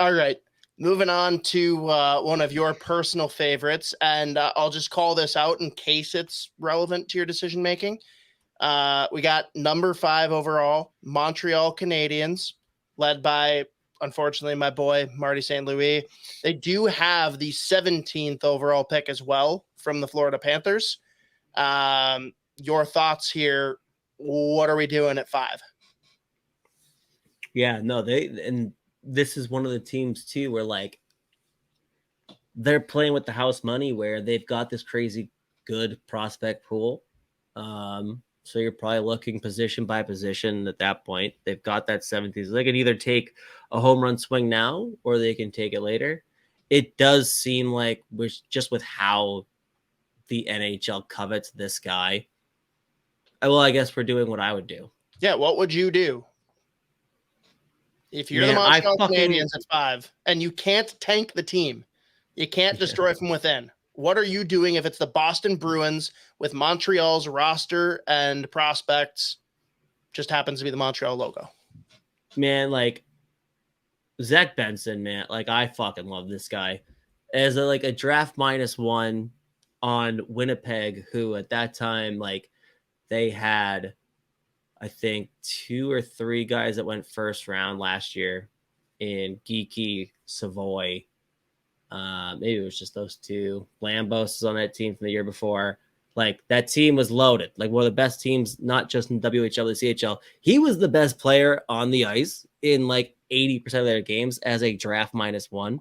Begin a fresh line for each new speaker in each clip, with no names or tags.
All right. Moving on to one of your personal favorites, and I'll just call this out in case it's relevant to your decision making. We got number 5 overall, Montreal Canadiens, led by, unfortunately, my boy, Marty St. Louis. They do have the 17th overall pick as well from the Florida Panthers. Your thoughts here? What are we doing at 5?
Yeah, no, and this is one of the teams too where like they're playing with the house money where they've got this crazy good prospect pool. So you're probably looking position by position at that point. They've got that 70s. They can either take a home run swing now or they can take it later. It does seem like with how the NHL covets this guy. Well, I guess we're doing what I would do.
Yeah, what would you do? If you're the Montreal Canadiens at 5 and you can't tank the team, you can't destroy from within. What are you doing if it's the Boston Bruins with Montreal's roster and prospects just happens to be the Montreal logo?
Man, like Zach Benson, man, like I fucking love this guy. As a draft -1 on Winnipeg, who at that time, like they had, I think 2 or 3 guys that went first round last year in Geeky, Savoy. Maybe it was just those 2. Lambos is on that team from the year before. Like that team was loaded. Like one of the best teams, not just in WHL, the CHL. He was the best player on the ice in like 80% of their games as a draft -1.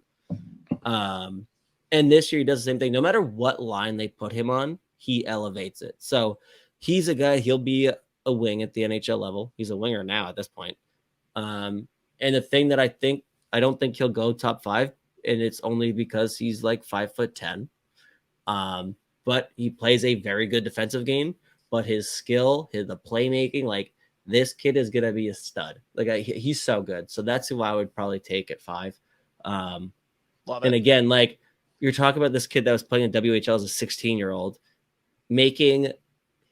And this year he does the same thing. No matter what line they put him on, he elevates it. So he's a guy, he'll be a wing at the NHL level. He's a winger now at this point. And the thing that I don't think he'll go top 5, and it's only because he's like 5'10". But he plays a very good defensive game. But his skill, the playmaking, like this kid is gonna be a stud. Like he's so good. So that's who I would probably take at 5.
Love it.
And again, like you're talking about this kid that was playing in WHL as a 16-year-old, making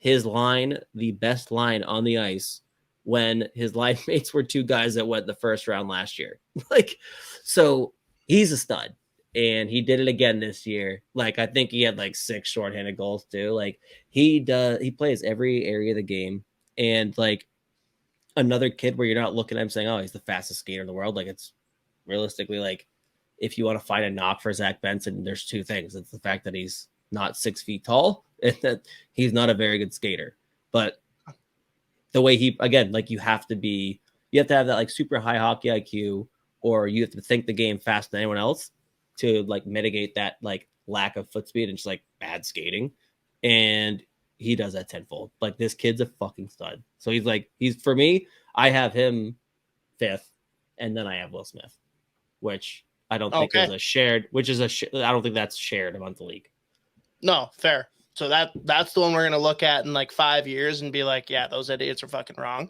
his line the best line on the ice when his line mates were 2 guys that went the first round last year. Like, so he's a stud. And he did it again this year. Like, I think he had like 6 shorthanded goals too. Like he plays every area of the game. And like another kid where you're not looking at him saying, oh, he's the fastest skater in the world. Like it's realistically, like if you want to find a knock for Zach Benson, there's 2 things. It's the fact that he's not 6 feet tall and that he's not a very good skater. But the way he, again, like you have to have that like super high hockey IQ, or you have to think the game faster than anyone else to like mitigate that like lack of foot speed and just like bad skating. And he does that tenfold. Like this kid's a fucking stud. So he's for me, I have him 5th, and then I have Will Smith, which I don't think is a shared, I don't think that's shared among the league.
No, fair. So that's the one we're going to look at in like 5 years and be like, yeah, those idiots are fucking wrong.